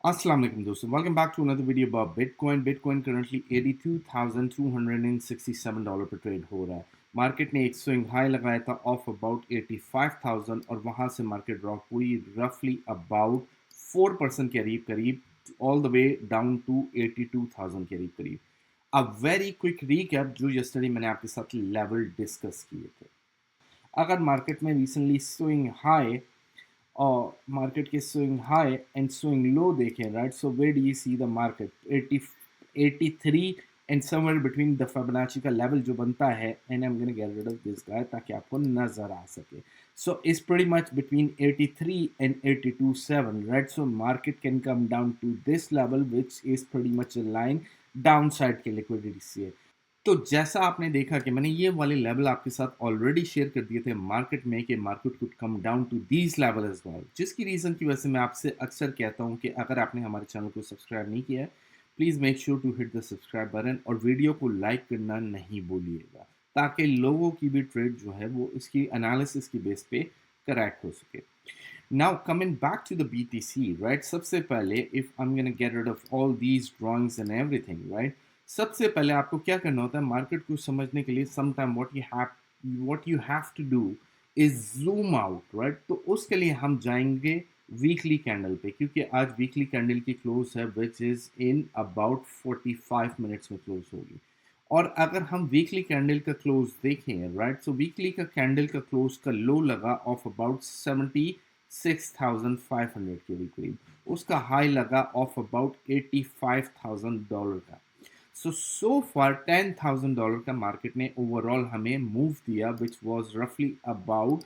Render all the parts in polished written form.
Assalamu alaikum दोस्तों, welcome back to another video about Bitcoin. Bitcoin currently $82,267 पर trade हो रहा है. मार्केट ने एक स्विंग हाई लगाया था ऑफ अबाउट 85,000 और वहां से मार्केट ड्रॉप हुई रफली अबाउट 4% के करीब करीब all the way down to 82,000 के करीब करीब. अ वेरी क्विक रीकैप जो यस्टरडे मैंने आपके साथ लेवल डिस्कस किए थे. अगर मार्केट में recently swing high or market के swing high and swing low देखें, right? So where do you see the market? 80, 83 and somewhere between the Fibonacci का level जो बनता है, and I'm gonna get rid of this guy ताकि आपको नजर आ सके. So it's pretty much between 83 and 82.7, right? So market can come down to this level, which is pretty much a line downside के liquidity से. तो जैसा आपने देखा कि मैंने ये वाले लेवल आपके साथ ऑलरेडी शेयर कर दिए थे मार्केट में कि market could come down to these level as well, जिसकी रीज़न की वजह से मैं आपसे अक्सर कहता हूँ कि अगर आपने हमारे चैनल को सब्सक्राइब नहीं किया है, please make sure to hit the subscribe button और वीडियो को लाइक करना नहीं भूलिएगा ताकि लोगों की भी ट्रेड जो है वो इसकी एनालिसिस की बेस पे करेक्ट हो सके. Now coming back to the BTC, right? सबसे पहले if I'm gonna get rid of all these drawings and everything, right? सबसे पहले आपको क्या करना होता है मार्केट को समझने के लिए sometime what you have to do is zoom out, right? तो उसके लिए हम जाएंगे वीकली कैंडल पे क्योंकि आज वीकली कैंडल की क्लोज है which is in about 45 minutes में क्लोज होगी. और अगर हम वीकली कैंडल का क्लोज देखें, राइट, सो वीकली का कैंडल का क्लोज का लो लगा ऑफ अबाउट 76,500 के करीब. उसका हाई लगा ऑफ अबाउट $85,000 का. सो फार $10,000 का मार्केट ने ओवरऑल हमें मूव दिया विच वाज रफली अबाउट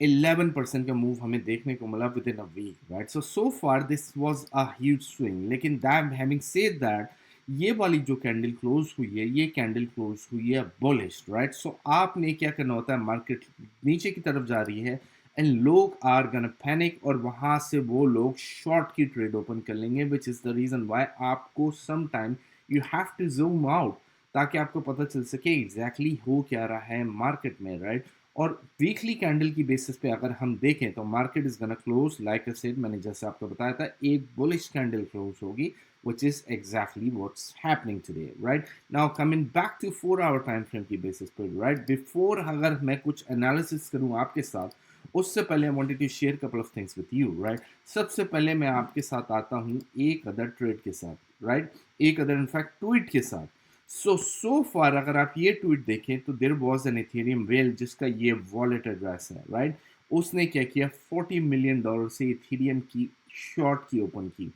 11% का मूव हमें देखने को मिला within a week, right. So far this was a huge swing, लेकिन दैट हैविंग सेड दैट ये वाली जो कैंडल क्लोज हुई है ये कैंडल क्लोज हुई है बुलिश, राइट. सो आपने क्या करना होता है मार्केट नीचे की तरफ जा रही है एंड लोग आर गना पैनिक और वहां से वो लोग शॉर्ट की ट्रेड ओपन कर लेंगे which is the reason why आपको some time you have to zoom out ताकि आपको पता चल सके एग्जैक्टली हो क्या रहा है मार्केट में, राइट. और वीकली कैंडल की बेसिस पे अगर हम देखें तो market is gonna close like I said, मैंने जैसे आपको बताया था एक बुलिश कैंडल क्लोज होगी which is exactly what's happening today, right. Now coming back to 4 hour time frame की basis पे, right, before अगर मैं कुछ analysis करूँ आपके साथ उससे पहले I wanted to share couple of things with you, right. सबसे पहले मैं आपके साथ आता हूँ एक अदर ट्रेड के साथ, right, एक अदर इनफैक्ट ट्वीट के साथ. सो फार अगर आप ये ट्वीट देखें तो there was an Ethereum well जिसका ये वॉलेट एड्रेस है, राइट. उसने क्या किया $40 मिलियन से इथेरियम की शॉर्ट की ओपन की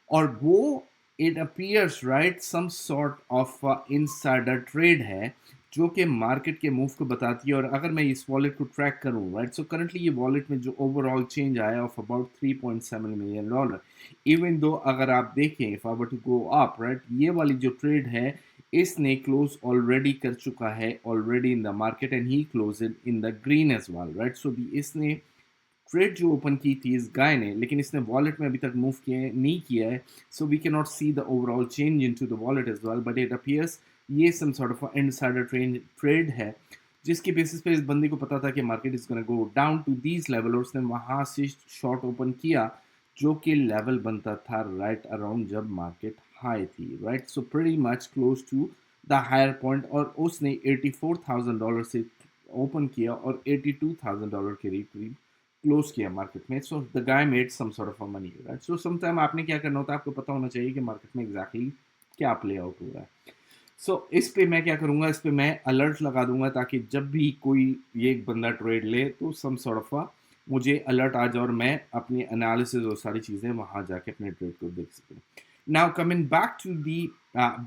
और वो it appears, right, some sort of insider trade है जो कि मार्केट के मूव को बताती है. और अगर मैं इस वॉलेट को ट्रैक करूं, राइट, सो करंटली ये वॉलेट में जो ओवरऑल चेंज आया of about $3.7 million, even though अगर आप देखें if I were to go up, right, ये वाली जो ट्रेड है इसने क्लोज ऑलरेडी कर चुका है already in the market and he close in the green as well, right. So इसने ट्रेड जो ओपन की थी इस गाय ने, लेकिन इसने वॉलेट में अभी तक मूव किया नहीं किया है. So we can not see the overall change into the wallet as well, but it appears ये some sort of insider trade है जिसकी बेसिस पे इस बंदे को पता था कि market is gonna go down to these level और उसने वहां से शॉर्ट ओपन किया जो कि लेवल बनता था राइट अराउंड जब मार्केट हाई थी, right. So pretty much close to the higher point और उसने $84,000 से ओपन किया और $82,000 के करीब क्लोज किया मार्केट में. So the guy made some sort of money, right. So some time आपने क्या करना होता है आपको पता होना चाहिए कि मार्केट में एग्जैक्टली क्या प्ले आउट हो रहा है. इस पे मैं क्या करूंगा, इस पे मैं अलर्ट लगा दूंगा ताकि जब भी कोई ये एक बंदा ट्रेड ले तो सम सॉर्ट ऑफ मुझे अलर्ट आ जाए और मैं अपनी एनालिसिस और सारी चीज़ें वहां जाके अपने ट्रेड को देख सकूँ. Now coming back to the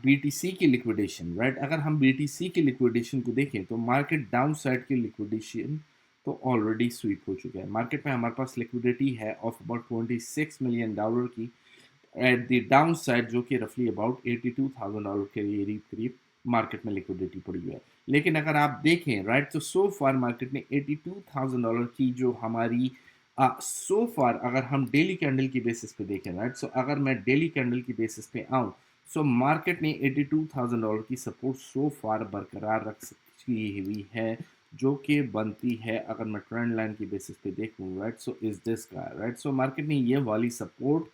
BTC की लिक्विडेशन, राइट. अगर हम BTC की लिक्विडेशन को देखें तो मार्केट डाउन साइड की लिक्विडेशन तो ऑलरेडी स्वीप हो चुका है. मार्केट में हमारे पास लिक्विडिटी है ऑफ अबाउट $26 मिलियन की एट द डाउन साइड जो कि रफली अबाउट $82,000 के करीब करीब मार्केट में लिक्विडिटी पड़ी हुई है. लेकिन अगर आप देखें, राइट, तो सो फार मार्केट ने $82,000 की जो हमारी सो फार अगर हम डेली कैंडल की बेसिस पे देखें, राइट, सो अगर मैं डेली कैंडल की बेसिस पे आऊँ सो मार्केट ने $82,000 की सपोर्ट सो फार बरकरार रख सकी हुई है जो कि बनती है अगर मैं ट्रेंड लाइन की बेसिस पे देखूँ, right, so is this guy, right. So market ने ये वाली सपोर्ट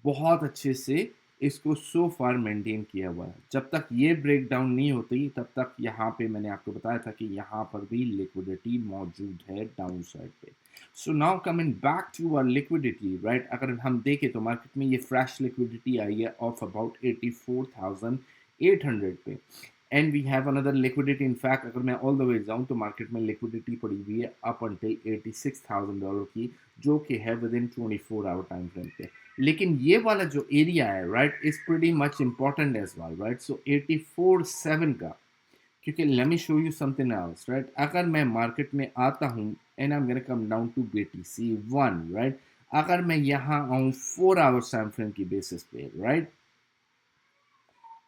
बहुत अच्छे से इसको सो फार मेंटेन किया हुआ है। जब तक ये ब्रेक डाउन नहीं होती तब तक यहाँ पे मैंने आपको बताया था कि यहाँ पर भी लिक्विडिटी मौजूद है डाउन साइड पे। So now coming back to our liquidity, right, अगर हम देखें तो मार्केट में ये फ्रेश लिक्विडिटी आई है ऑफ अबाउट 84,800 पे, and we have another liquidity. In fact अगर मैं ऑल द वे जाऊँ तो मार्केट में लिक्विडिटी पड़ी हुई है अप अंटिल $86,000 की, जो कि है within 24 hour time frame पे। लेकिन ये वाला जो एरिया है, right, is pretty much important as well, right. So 84.7 का, क्योंकि let me show you something else, right, अगर मैं मार्केट में आता हूँ and I am gonna come down to BTC 1, right, अगर मैं यहाँ आऊँ 4 आवर्स टाइम फ्रेम की बेसिस पे, राइट,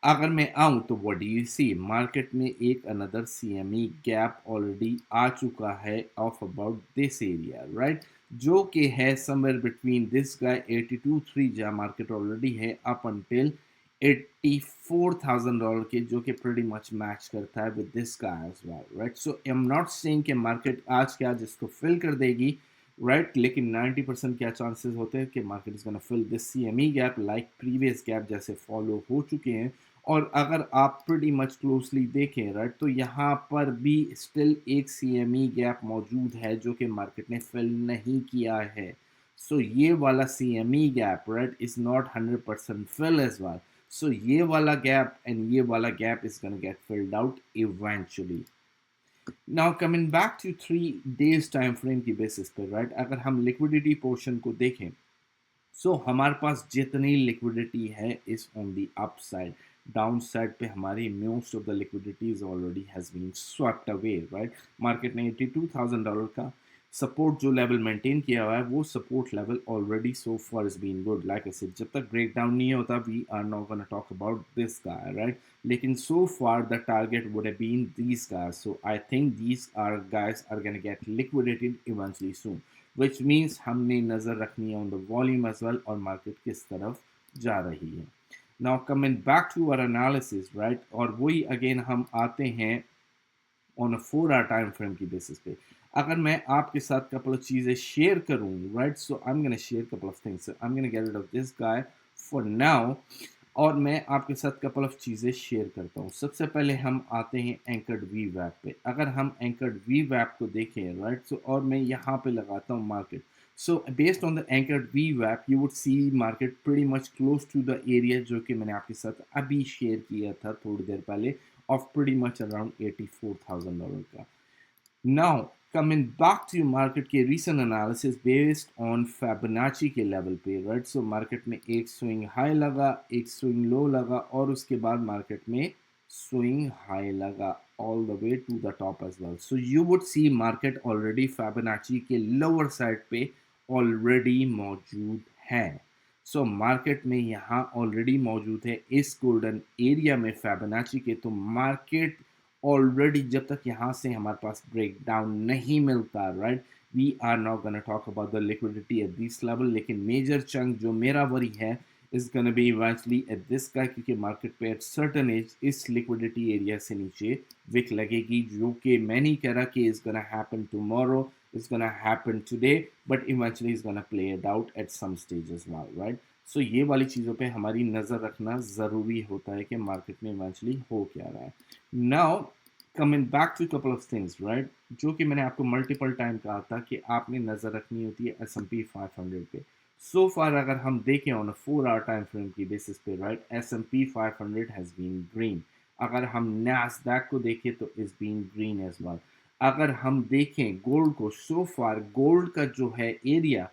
अगर मैं आऊं तो what do you see, market में एक अनदर CME गैप ऑलरेडी आ चुका है of about this area, right, जो कि है समवेयर बिटवीन दिस गाय 82.3, जहां मार्केट ऑलरेडी है अप अंटिल $84,000 के, जो कि प्रीटी मच मैच करता है with this guy as well, right. So I am not saying कि मार्केट आज के आज इसको फिल कर देगी, राइट, लेकिन 90% क्या चांसेस होते हैं कि market is gonna fill this CME gap like previous gap जैसे फॉलो हो चुके हैं। और अगर आप प्रीटी मच क्लोजली देखें, राइट, तो यहाँ पर भी स्टिल एक CME गैप मौजूद है जो कि मार्केट ने फिल नहीं किया है। सो ये वाला CME gap, right, is not 100% fill as well. So ये वाला गैप एंड ये वाला gap is gonna get filled out eventually. Now coming back to 3 days time frame की बेसिस पर, राइट, अगर हम लिक्विडिटी पोर्शन को देखें, सो हमारे पास जितनी लिक्विडिटी है is on the upside. Down side पे हमारी most of the liquidity is already has been swept away, right. Market ने $82,000 का सपोर्ट जो लेवल मेंटेन किया हुआ है, वो support level already so far is been good. Like I said, जब तक ब्रेक डाउन नहीं होता we are not gonna talk about this guy, right. लेकिन so far the target would have been these guys, so I think these are guys are gonna get liquidated eventually soon, which means हमने नज़र रखनी है on the volume as well और market किस तरफ जा रही है। Now coming back to our analysis, right, और वही अगेन हम आते हैं on a 4 hour time frame की बेसिस पे। अगर मैं आपके साथ कपल ऑफ चीज़ें शेयर करूँ, right, so I am gonna share couple of things, I am gonna get rid of this guy for now, और मैं आपके साथ कपल ऑफ चीज़ें शेयर करता हूँ। सबसे पहले हम आते हैं एंकर्ड वी वैप पे। अगर हम एंकर्ड वी वैप को देखें, राइट, सो और मैं यहाँ पे लगाता हूँ market, so based on the anchored वी वैप you would see market pretty much close to the area जो कि मैंने आपके साथ अभी शेयर किया था थोड़ी देर पहले, of pretty much around $84,000 का। Now coming back to market के recent analysis based on Fibonacci के level पे, right, so market में एक swing high लगा, एक swing low लगा, और उसके बाद market में swing high लगा all the way to the top as well. So you would see market already Fibonacci के lower side पे already मौजूद है। सो मार्केट में यहाँ ऑलरेडी मौजूद है इस गोल्डन एरिया में Fibonacci के, तो मार्केट ऑलरेडी जब तक यहाँ से हमारे पास ब्रेक डाउन नहीं मिलता, right, we are not gonna talk about the liquidity at this level. लेकिन मेजर चंक जो मेरा वरी है is gonna be eventually at this का, क्योंकि मार्केट पे एट सर्टन एज इस लिक्विडिटी एरिया से नीचे विक लगेगी, जो कि मैं नहीं कह रहा कि is gonna happen tomorrow, it's gonna happen today, but eventually it's gonna play it out at some stage as well, right? So ये वाली चीज़ों पे हमारी नज़र रखना ज़रूरी होता है कि मार्केट में इवेंचुअली हो क्या रहा है। Now coming back to couple of things, right? जो कि मैंने आपको मल्टीपल टाइम कहा था कि आपने नज़र रखनी होती है S&P 500 पे। So far अगर हम देखें on a 4 hour time frame की बेसिस पे, right, S&P 500 has been green। अगर हम NASDAQ को देखें तो is been green as well। अगर हम देखें गोल्ड को, सो फार गोल्ड का जो है एरिया,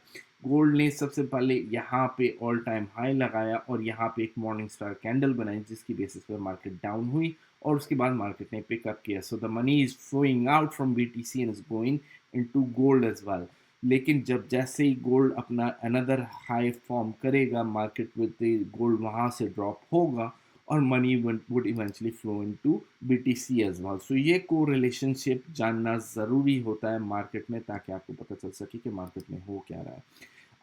गोल्ड ने सबसे पहले यहाँ पे ऑल टाइम हाई लगाया और यहाँ पे एक मॉर्निंग स्टार कैंडल बनाई जिसकी बेसिस पर मार्केट डाउन हुई, और उसके बाद मार्केट ने पिकअप किया। So the money is flowing out from BTC and is going into gold as well. लेकिन जब जैसे ही गोल्ड अपना अनदर हाई फॉर्म करेगा, मार्केट विद गोल्ड वहाँ से ड्रॉप होगा और money would eventually flow into BTC as well. So ये को रिलेशनशिप जानना ज़रूरी होता है मार्केट में, ताकि आपको पता चल सके कि मार्केट में हो क्या रहा है।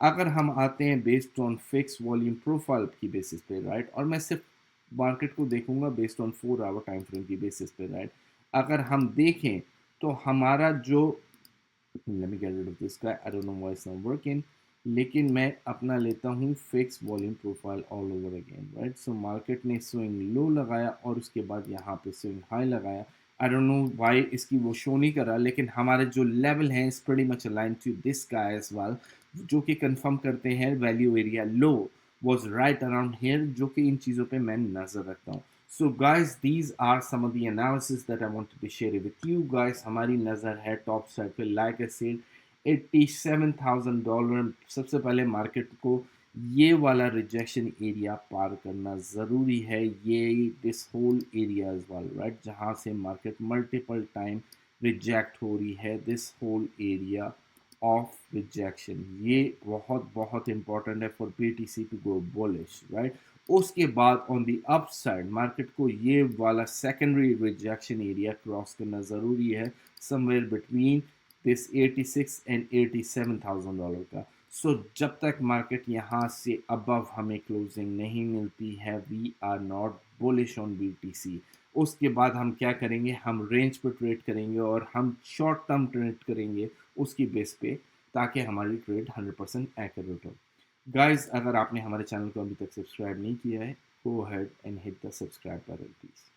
अगर हम आते हैं based on fix volume profile की बेसिस पे, राइट, और मैं सिर्फ मार्केट को देखूंगा based on 4 hour time frame की बेसिस पे, राइट, अगर हम देखें तो हमारा जो let me get rid of this guy, I don't know why it's not working, लेकिन मैं अपना लेता हूँ fix volume profile all over again, right. So market ने स्विंग लो लगाया और उसके बाद यहाँ पे स्विंग हाई लगाया। आई डोंट नो व्हाई इसकी वो शो नहीं कर रहा, लेकिन हमारे जो लेवल हैं is pretty much align to this guy as well, जो कि कंफर्म करते हैं value area low was right around here, जो कि इन चीज़ों पे मैं नज़र रखता हूँ। So guys, these are some of the analysis that I wanted to share with you guys. हमारी नज़र है टॉप साइड पे, like I said, $87,000। सबसे पहले मार्केट को ये वाला रिजेक्शन एरिया पार करना ज़रूरी है, ये this whole area as well, right, जहाँ से मार्केट मल्टीपल टाइम रिजेक्ट हो रही है, this whole area of rejection, ये बहुत बहुत इंपॉर्टेंट है for BTC to go bullish, right. उसके बाद ऑन द अपसाइड मार्केट को ये वाला सेकेंडरी रिजेक्शन एरिया क्रॉस करना ज़रूरी है, समवेयर बिटवीन दिस 86 एंड $87,000 का। सो जब तक मार्केट यहाँ से अबव हमें क्लोजिंग नहीं मिलती है, we are not bullish on BTC. उसके बाद हम क्या करेंगे, हम रेंज पर ट्रेड करेंगे और हम शॉर्ट टर्म ट्रेड करेंगे उसकी बेस पे, ताकि हमारी ट्रेड 100% एक्यूरेट हो। गाइस, अगर आपने हमारे चैनल को अभी तक सब्सक्राइब नहीं किया है, go ahead and hit the subscribe button please.